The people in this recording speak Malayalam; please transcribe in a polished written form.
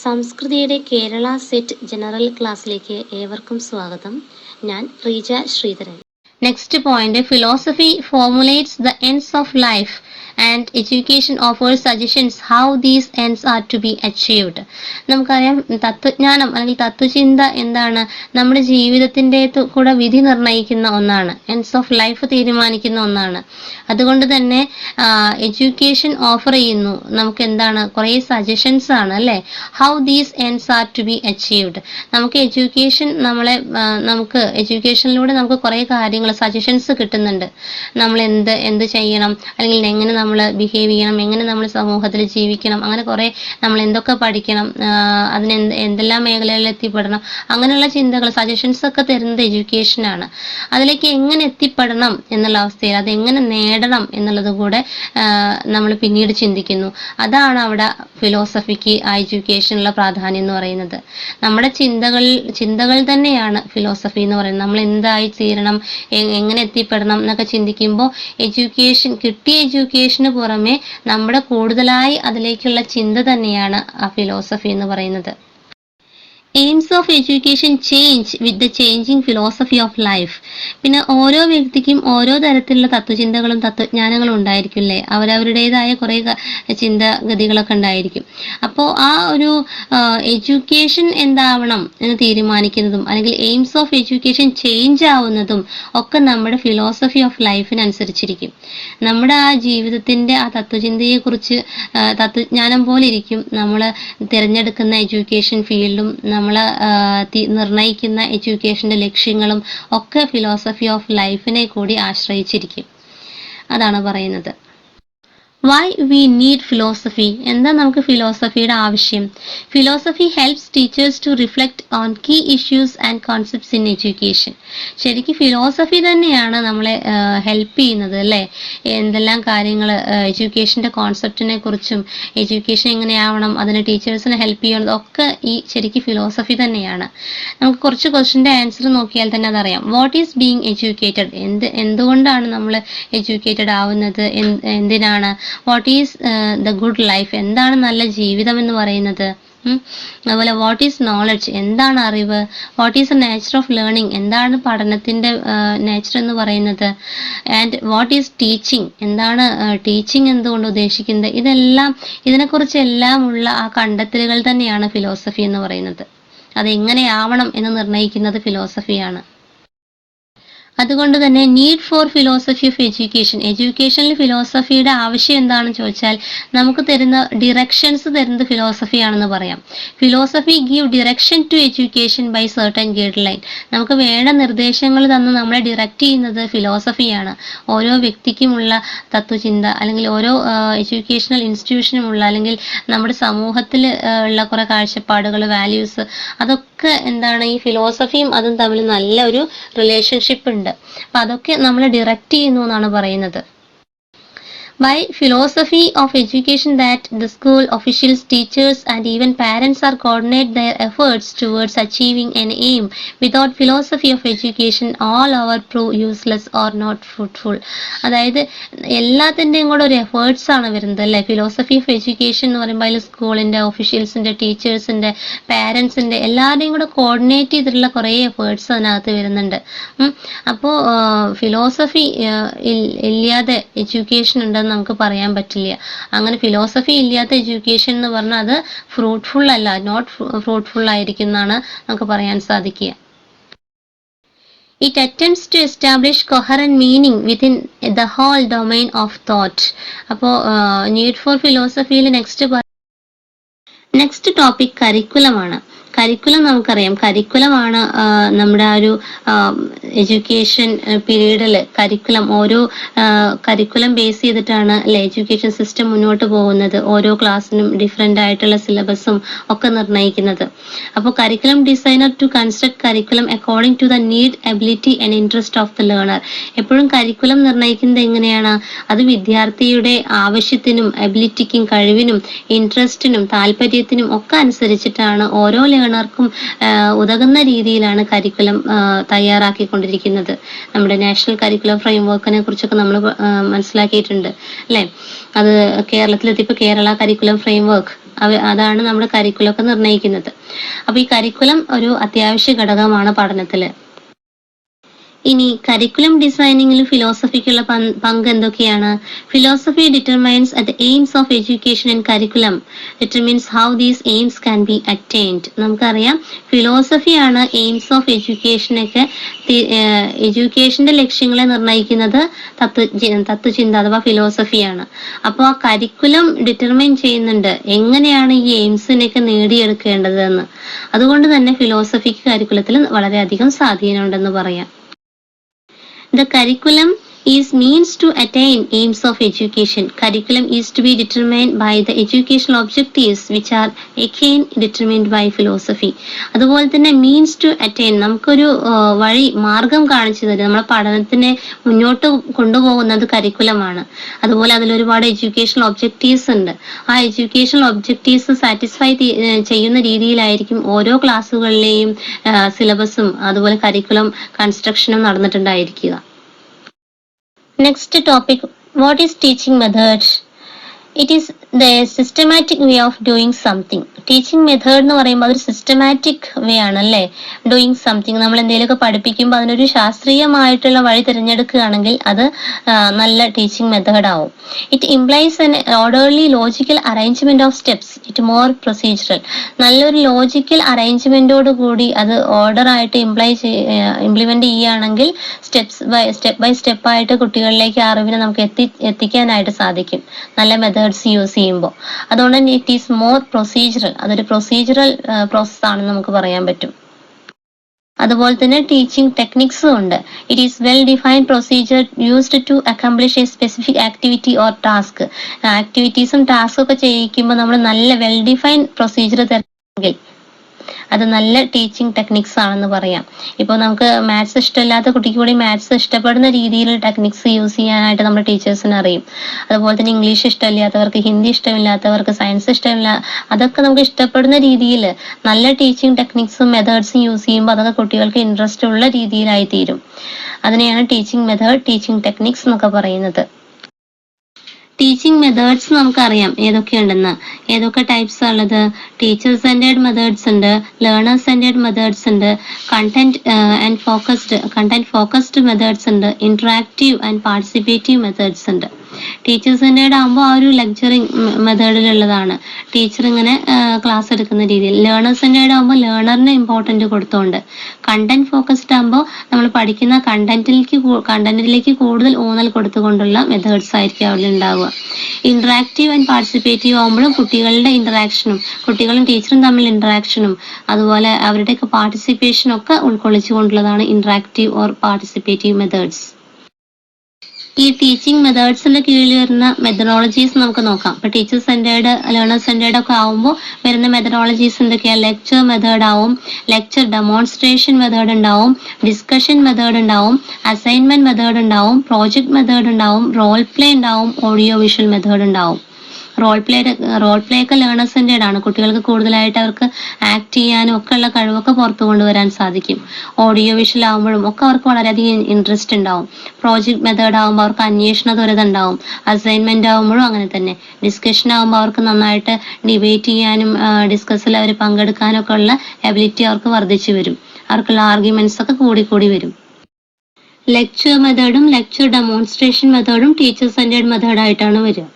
സംസ്കൃതിയുടെ കേരള സെറ്റ് ജനറൽ ക്ലാസ്സിലേക്ക് ഏവർക്കും സ്വാഗതം. ഞാൻ Reeja Sreedharan. Next point, philosophy formulates the ends of life and education offers suggestions how these ends are to be achieved. നമുക്കറിയാം, തത്വജ്ഞാനം അല്ലെങ്കിൽ തത്വചിന്ത എന്താണ്? നമ്മുടെ ജീവിതത്തിൻ്റെ കൂടെ വിധി നിർണ്ണയിക്കുന്ന ഒന്നാണ്, എൻഡ്സ് ഓഫ് ലൈഫ് തീരുമാനിക്കുന്ന ഒന്നാണ്. അതുകൊണ്ട് തന്നെ എഡ്യൂക്കേഷൻ ഓഫർ ചെയ്യുന്നു നമുക്ക് എന്താണ്? കുറേ സജഷൻസ് ആണ് അല്ലേ? How these ends are to be achieved. നമുക്ക് എഡ്യൂക്കേഷനിലൂടെ നമുക്ക് കുറേ കാര്യങ്ങൾ സജഷൻസ് കിട്ടുന്നുണ്ട്. നമ്മൾ എന്ത് ചെയ്യണം, അല്ലെങ്കിൽ എങ്ങനെ നമ്മൾ ബിഹേവ് ചെയ്യണം, എങ്ങനെ നമ്മൾ സമൂഹത്തിൽ ജീവിക്കണം, അങ്ങനെ കുറേ നമ്മൾ എന്തൊക്കെ പഠിക്കണം, അതിന് എന്തെല്ലാം മേഖലകളിൽ എത്തിപ്പെടണം, അങ്ങനെയുള്ള ചിന്തകൾ സജഷൻസ് ഒക്കെ തരുന്നത് എഡ്യൂക്കേഷനാണ്. അതിലേക്ക് എങ്ങനെ എത്തിപ്പെടണം എന്നുള്ള അവസ്ഥയിൽ അതെങ്ങനെ നേടണം എന്നുള്ളത് കൂടെ നമ്മൾ പിന്നീട് ചിന്തിക്കുന്നു. അതാണ് അവിടെ ഫിലോസഫിക്ക് ആ എഡ്യൂക്കേഷനുള്ള പ്രാധാന്യം എന്ന് പറയുന്നത്. നമ്മുടെ ചിന്തകൾ തന്നെയാണ് ഫിലോസഫി എന്ന് പറയുന്നത്. നമ്മൾ എന്തായി തീരണം, എങ്ങനെ എത്തിപ്പെടണം എന്നൊക്കെ ചിന്തിക്കുമ്പോൾ കിട്ടിയ എഡ്യൂക്കേഷന് പുറമെ നമ്മുടെ കൂടുതലായി അതിലേക്കുള്ള ചിന്ത തന്നെയാണ് ആ ഫിലോസഫി എന്ന് പറയുന്നത്. AIIMS of education change with the changing philosophy of life. പിന്നെ ഓരോ വ്യക്തിക്കും ഓരോ തരത്തിലുള്ള തത്വചിന്തകളും തത്വജ്ഞാനങ്ങളും ഉണ്ടായിരിക്കും അല്ലേ? അവരവരുടേതായ കുറേ ചിന്താഗതികളൊക്കെ ഉണ്ടായിരിക്കും. അപ്പോൾ ആ ഒരു എഡ്യൂക്കേഷൻ എന്താവണം എന്ന് തീരുമാനിക്കുന്നതും അല്ലെങ്കിൽ എയിംസ് ഓഫ് എഡ്യൂക്കേഷൻ ചേഞ്ച് ആവുന്നതും ഒക്കെ നമ്മുടെ ഫിലോസഫി ഓഫ് ലൈഫിനനുസരിച്ചിരിക്കും. നമ്മുടെ ആ ജീവിതത്തിൻ്റെ ആ തത്വചിന്തയെക്കുറിച്ച് തത്വജ്ഞാനം പോലെ ഇരിക്കും നമ്മൾ തിരഞ്ഞെടുക്കുന്ന എഡ്യൂക്കേഷൻ ഫീൽഡും നമ്മൾ നിർണ്ണയിക്കുന്ന എഡ്യൂക്കേഷൻ്റെ ലക്ഷ്യങ്ങളും ഒക്കെ ഫിലോസഫി ഓഫ് ലൈഫിനെ കൂടി ആശ്രയിച്ചിരിക്കും. അതാണ് പറയുന്നത്. Why we need philosophy. എന്താ നമുക്ക് ഫിലോസഫിയുടെ ആവശ്യം? Philosophy helps teachers to reflect on key issues and concepts in education. ശരിക്കും ഫിലോസഫി തന്നെയാണ് നമ്മളെ ഹെൽപ്പ് ചെയ്യുന്നത് അല്ലേ? എന്തെല്ലാം കാര്യങ്ങൾ എഡ്യൂക്കേഷൻ്റെ കോൺസെപ്റ്റിനെ കുറിച്ചും എഡ്യൂക്കേഷൻ എങ്ങനെയാവണം, അതിന് ടീച്ചേഴ്സിനെ ഹെൽപ്പ് ചെയ്യണത് ഒക്കെ ഈ ശരിക്കും ഫിലോസഫി തന്നെയാണ്. നമുക്ക് കുറച്ച് ക്വസ്റ്റ്യൻ്റെ ആൻസർ നോക്കിയാൽ തന്നെ അതറിയാം. What is being educated. എന്തുകൊണ്ടാണ് നമ്മൾ എഡ്യൂക്കേറ്റഡ് ആവുന്നത്, എന്തിനാണ്? What is the good life. എന്താണ് നല്ല ജീവിതം എന്ന് പറയുന്നത്? അതുപോലെ വാട്ട് ഈസ് നോളജ്. എന്താണ് അറിവ്? What is the nature of learning. എന്താണ് പഠനത്തിൻ്റെ നേച്ചർ എന്ന് പറയുന്നത്? And what is teaching. എന്താണ് ടീച്ചിങ് എന്തുകൊണ്ട് ഉദ്ദേശിക്കുന്നത്? ഇതിനെക്കുറിച്ചെല്ലാം ഉള്ള ആ കണ്ടെത്തലുകൾ തന്നെയാണ് ഫിലോസഫി എന്ന് പറയുന്നത്. അതെങ്ങനെയാവണം എന്ന് നിർണ്ണയിക്കുന്നത് ഫിലോസഫിയാണ്. അതുകൊണ്ട് തന്നെ need for philosophy of education. എഡ്യൂക്കേഷനിൽ ഫിലോസഫിയുടെ ആവശ്യം എന്താണെന്ന് ചോദിച്ചാൽ നമുക്ക് തരുന്ന ഡിറക്ഷൻസ് തരുന്നത് ഫിലോസഫിയാണെന്ന് പറയാം. Philosophy give direction to education by certain guideline. നമുക്ക് വേണ്ട നിർദ്ദേശങ്ങൾ തന്ന് നമ്മളെ ഡിറക്റ്റ് ചെയ്യുന്നത് ഫിലോസഫിയാണ്. ഓരോ വ്യക്തിക്കുമുള്ള തത്വചിന്ത അല്ലെങ്കിൽ ഓരോ എഡ്യൂക്കേഷണൽ ഇൻസ്റ്റിറ്റ്യൂഷനുമുള്ള അല്ലെങ്കിൽ നമ്മുടെ സമൂഹത്തിൽ ഉള്ള കുറേ കാഴ്ചപ്പാടുകൾ, വാല്യൂസ്, അതൊക്കെ എന്താണ് ഈ ഫിലോസഫിയും അതും തമ്മിൽ നല്ലൊരു റിലേഷൻഷിപ്പ് ഉണ്ട്. അപ്പൊ അതൊക്കെ നമ്മൾ ഡിറക്റ്റ് ചെയ്യുന്നു എന്നാണ് പറയുന്നത്. By philosophy of education that the school officials, teachers and even parents are coordinate their efforts towards achieving an aim. Without philosophy of education all our prove useless or not fruitful. അതായത് എല്ലാത്തിൻ്റെയും കൂടെ ഒരു എഫേർട്സ് ആണ് വരുന്നത് അല്ലേ? ഫിലോസഫി ഓഫ് എഡ്യൂക്കേഷൻ എന്ന് പറയുമ്പോൾ അതിൽ സ്കൂളിൻ്റെ, ഒഫീഷ്യൽസിൻ്റെ, ടീച്ചേഴ്സിൻ്റെ, പാരൻസിൻ്റെ എല്ലാവരുടെയും കൂടെ കോർഡിനേറ്റ് ചെയ്തിട്ടുള്ള കുറേ എഫേർട്സ് അതിനകത്ത് വരുന്നുണ്ട്. അപ്പോൾ ഫിലോസഫി ഇല്ലാതെ എഡ്യൂക്കേഷൻ ഉണ്ടെന്ന് നമുക്ക് പറയാൻ പറ്റില്ല. അങ്ങനെ ഫിലോസഫി ഇല്ലാത്ത എഡ്യൂക്കേഷൻ എന്ന് പറഞ്ഞാൽ അത് ഫ്രൂട്ട്ഫുൾ അല്ല, നോട്ട് ഫ്രൂട്ട്ഫുൾ ആയിരിക്കും എന്നാണ് നമുക്ക് പറയാൻ സാധിക്കുക. It attempts to establish coherent meaning within the whole domain of thought. അപ്പോൾ നീഡ് ഫോർ ഫിലോസഫിയിൽ നെക്സ്റ്റ് ടോപ്പിക് കരിക്കുലമാണ്. കരിക്കുലം നമുക്കറിയാം. കരിക്കുലമാണ് നമ്മുടെ ആ ഒരു എഡ്യൂക്കേഷൻ പീരീഡിൽ ഓരോ കരിക്കുലം ബേസ് ചെയ്തിട്ടാണ് അല്ലെ എഡ്യൂക്കേഷൻ സിസ്റ്റം മുന്നോട്ട് പോകുന്നത്. ഓരോ ക്ലാസ്സിനും ഡിഫറെൻ്റ് ആയിട്ടുള്ള സിലബസും ഒക്കെ നിർണ്ണയിക്കുന്നത്. അപ്പോൾ curriculum designer to construct curriculum according to the need, ability and interest of the learner. എപ്പോഴും കരിക്കുലം നിർണ്ണയിക്കുന്നത് എങ്ങനെയാണ്? അത് വിദ്യാർത്ഥിയുടെ ആവശ്യത്തിനും എബിലിറ്റിക്കും കഴിവിനും ഇൻട്രസ്റ്റിനും താല്പര്യത്തിനും ഒക്കെ അനുസരിച്ചിട്ടാണ് ഓരോ ലേണർക്കും ഉതകുന്ന രീതിയിലാണ് കരിക്കുലം തയ്യാറാക്കിക്കൊണ്ടിരിക്കുന്നത്. നമ്മുടെ നാഷണൽ കരിക്കുലം ഫ്രെയിംവർക്കിനെ കുറിച്ചൊക്കെ നമ്മൾ മനസ്സിലാക്കിയിട്ടുണ്ട് അല്ലേ? അത് കേരളത്തിലെത്തിയപ്പോൾ കേരള കരിക്കുലം ഫ്രെയിംവർക്ക് അതാണ് നമ്മുടെ കരിക്കുലം ഒക്കെ നിർണ്ണയിക്കുന്നത്. അപ്പൊ ഈ കരിക്കുലം ഒരു അത്യാവശ്യ ഘടകമാണ് പഠനത്തില്. ഇനി കരിക്കുലം ഡിസൈനിങ്ങിൽ ഫിലോസഫിക്കുള്ള പങ്ക് എന്തൊക്കെയാണ്? Philosophy determines the aims of education and curriculum determines how these aims can be attained. നമുക്കറിയാം ഫിലോസഫിയാണ് എയിംസ് ഓഫ് എഡ്യൂക്കേഷനൊക്കെ എഡ്യൂക്കേഷന്റെ ലക്ഷ്യങ്ങളെ നിർണ്ണയിക്കുന്നത് തത്വചിന്ത അഥവാ ഫിലോസഫിയാണ്. അപ്പോൾ ആ കരിക്കുലം ഡിറ്റർമൈൻ ചെയ്യുന്നുണ്ട് എങ്ങനെയാണ് ഈ എയിംസിനെയൊക്കെ നേടിയെടുക്കേണ്ടതെന്ന്. അതുകൊണ്ട് തന്നെ ഫിലോസഫിക്ക് കരിക്കുലത്തിൽ വളരെയധികം സ്വാധീനമുണ്ടെന്ന് പറയാം. The curriculum is means to attain aims of education. Curriculum is to be determined by the educational objectives which are again determined by philosophy. അതുപോലെ തന്നെ മീൻസ് ടു അറ്റൈൻ നമുക്കൊരു മാർഗം കാണിച്ചു തരും. നമ്മളെ പഠനത്തിനെ മുന്നോട്ട് കൊണ്ടുപോകുന്നത് കരിക്കുലമാണ്. അതുപോലെ അതിൽ ഒരുപാട് എഡ്യൂക്കേഷണൽ ഒബ്ജക്റ്റീവ്സ് ഉണ്ട്. ആ എഡ്യൂക്കേഷണൽ ഒബ്ജക്റ്റീവ്സ് സാറ്റിസ്ഫൈ ചെയ്യുന്ന രീതിയിലായിരിക്കും ഓരോ ക്ലാസ്സുകളിലെയും സിലബസും അതുപോലെ curriculum കൺസ്ട്രക്ഷനും നടന്നിട്ടുണ്ടായിരിക്കുക. Next topic, what is teaching method? It is the systematic way of doing something. Teaching method എന്ന് പറയുമ്പോൾ അതൊരു സിസ്റ്റമാറ്റിക് വേ ആണല്ലേ. ഡൂയിങ് സംതിങ് നമ്മൾ എന്തെങ്കിലുമൊക്കെ പഠിപ്പിക്കുമ്പോൾ അതിനൊരു ശാസ്ത്രീയമായിട്ടുള്ള വഴി തിരഞ്ഞെടുക്കുകയാണെങ്കിൽ അത് നല്ല ടീച്ചിങ് മെത്തേഡ് ആവും. It implies N orderly logical arrangement of steps. It more procedural. നല്ലൊരു ലോജിക്കൽ അറേഞ്ച്മെന്റോട് കൂടി അത് ഓർഡർ ആയിട്ട് ഇംപ്ലിമെന്റ് ചെയ്യുകയാണെങ്കിൽ സ്റ്റെപ്പ് ബൈ സ്റ്റെപ്പ് ആയിട്ട് കുട്ടികളിലേക്ക് അറിവിനെ നമുക്ക് എത്തിക്കാനായിട്ട് സാധിക്കും നല്ല മെത്തേഡ്സ് യൂസ് ചെയ്യുമ്പോൾ. അതുകൊണ്ട് തന്നെ ഇറ്റ് ഈസ് മോർ പ്രൊസീജറൽ. അതൊരു പ്രൊസീജറൽ പ്രോസസ് ആണെന്ന് നമുക്ക് പറയാൻ പറ്റും. അതുപോലെ തന്നെ ടീച്ചിങ് ടെക്നിക്സും ഉണ്ട്. It is well defined procedure used to accomplish a specific activity or task. ആക്ടിവിറ്റീസും ടാസ്കും ഒക്കെ ചെയ്യിക്കുമ്പോൾ നമ്മൾ നല്ല വെൽ ഡിഫൈൻഡ് പ്രൊസീജിയർ തരണമെങ്കിൽ അത് നല്ല ടീച്ചിങ് ടെക്നിക്സ് ആണെന്ന് പറയാം. ഇപ്പോൾ നമുക്ക് മാത്സ് ഇഷ്ടമില്ലാത്ത കുട്ടിക്ക് കൂടി മാത്സ് ഇഷ്ടപ്പെടുന്ന രീതിയിൽ ടെക്നിക്സ് യൂസ് ചെയ്യാനായിട്ട് നമ്മുടെ ടീച്ചേഴ്സിന് അറിയും. അതുപോലെ തന്നെ ഇംഗ്ലീഷ് ഇഷ്ടമില്ലാത്തവർക്ക്, ഹിന്ദി ഇഷ്ടമില്ലാത്തവർക്ക്, സയൻസ് ഇഷ്ടമില്ല, അതൊക്കെ നമുക്ക് ഇഷ്ടപ്പെടുന്ന രീതിയിൽ നല്ല ടീച്ചിങ് ടെക്നിക്സും മെത്തേഡ്സും യൂസ് ചെയ്യുമ്പോൾ അതൊക്കെ കുട്ടികൾക്ക് ഇൻട്രസ്റ്റ് ഉള്ള രീതിയിലായി തീരും. അതിനെയാണ് ടീച്ചിങ് മെത്തേഡ്, ടീച്ചിങ് ടെക്നിക്സ് എന്നൊക്കെ പറയുന്നത്. ടീച്ചിങ് മെത്തേഡ്സ് നമുക്കറിയാം ഏതൊക്കെയുണ്ടെന്ന്. ഏതൊക്കെ ടൈപ്സ് ഉള്ളത്? ടീച്ചർ സെന്റേർഡ് മെത്തേഡ്സ് ഉണ്ട്, ലേണർ സെന്റേർഡ് മെത്തേഡ്സ് ഉണ്ട്, കണ്ടന്റ് ഫോക്കസ്ഡ് മെത്തേഡ്സ് ഉണ്ട്, ഇന്ററാക്റ്റീവ് ആൻഡ് പാർട്ടിസിപ്പേറ്റീവ് മെത്തേഡ്സ് ഉണ്ട്. ടീച്ചർ സെന്റേർഡ് ആകുമ്പോൾ ആ ഒരു ലെക്ചറിങ് മെത്തേഡിലുള്ളതാണ്. ടീച്ചർ ഇങ്ങനെ ക്ലാസ് എടുക്കുന്ന രീതിയിൽ. ലേണർ സെന്റേർഡ് ആകുമ്പോൾ ലേണറിന് ഇമ്പോർട്ടൻറ്റ് കൊടുത്തുകൊണ്ട്. കണ്ടന്റ് ഫോക്കസ്ഡ് ആകുമ്പോൾ നമ്മൾ പഠിക്കുന്ന കണ്ടന്റിലേക്ക് കൂടുതൽ ഊന്നൽ കൊടുത്തുകൊണ്ടുള്ള മെത്തേഡ്സ് ആയിരിക്കും അവിടെ ഉണ്ടാവുക. ഇന്ററാക്റ്റീവ് ആൻഡ് പാർട്ടിസിപ്പേറ്റീവ് ആകുമ്പോഴും കുട്ടികളുടെ ഇന്ററാക്ഷനും കുട്ടികളും ടീച്ചറും തമ്മിൽ ഇന്ററാക്ഷനും അതുപോലെ അവരുടെയൊക്കെ പാർട്ടിസിപ്പേഷനും ഒക്കെ ഉൾക്കൊള്ളിച്ചുകൊണ്ടുള്ളതാണ് ഇന്ററാക്റ്റീവ് ഓർ പാർട്ടിസിപ്പേറ്റീവ് മെത്തേഡ്സ്. ഈ ടീച്ചിങ് മെത്തേഡ്സിന്റെ കീഴിൽ വരുന്ന മെത്തഡോളജീസ് നമുക്ക് നോക്കാം. ഇപ്പൊ ടീച്ചർ സെന്റേർഡ്, ലേണർ സെന്റേർഡ് ഒക്കെ ആവുമ്പോൾ വരുന്ന മെത്തഡോളജീസ് എന്തൊക്കെയാണ്? ലെക്ചർ മെത്തേഡ് ആവും, ലെക്ചർ ഡെമോൺസ്ട്രേഷൻ മെത്തേഡ് ഉണ്ടാവും, ഡിസ്കഷൻ മെത്തേഡ് ഉണ്ടാവും, അസൈൻമെന്റ് മെത്തേഡ് ഉണ്ടാവും, പ്രോജക്ട് മെത്തേഡ് ഉണ്ടാവും, റോൾ പ്ലേ ഉണ്ടാവും, ഓഡിയോ വിഷ്വൽ മെത്തേഡ് ഉണ്ടാവും. റോൾ പ്ലേ ഒക്കെ ലേണർ സെന്റേർഡ് ആണ്. കുട്ടികൾക്ക് കൂടുതലായിട്ട് അവർക്ക് ആക്ട് ചെയ്യാനും ഒക്കെ ഉള്ള കഴിവൊക്കെ പുറത്തു കൊണ്ടുവരാൻ സാധിക്കും. ഓഡിയോ വിഷ്വൽ ആകുമ്പോഴും ഒക്കെ അവർക്ക് വളരെയധികം ഇൻട്രസ്റ്റ് ഉണ്ടാവും. പ്രോജക്ട് മെത്തേഡ് ആകുമ്പോൾ അവർക്ക് അന്വേഷണ ത്വരത ഉണ്ടാവും. അസൈൻമെന്റ് ആകുമ്പോഴും അങ്ങനെ തന്നെ. ഡിസ്കഷൻ ആകുമ്പോൾ അവർക്ക് നന്നായിട്ട് ഡിബേറ്റ് ചെയ്യാനും ഡിസ്കസിൽ അവർ പങ്കെടുക്കാനും ഒക്കെ ഉള്ള എബിലിറ്റി അവർക്ക് വർദ്ധിച്ചു വരും. അവർക്കുള്ള ആർഗ്യുമെന്റ്സ് ഒക്കെ കൂടി വരും. ലെക്ചർ മെത്തേഡും ലെക്ചർ ഡെമോൺസ്ട്രേഷൻ മെത്തേഡും ടീച്ചർ സെന്റേർഡ് മെത്തേഡ് ആയിട്ടാണ് വരിക.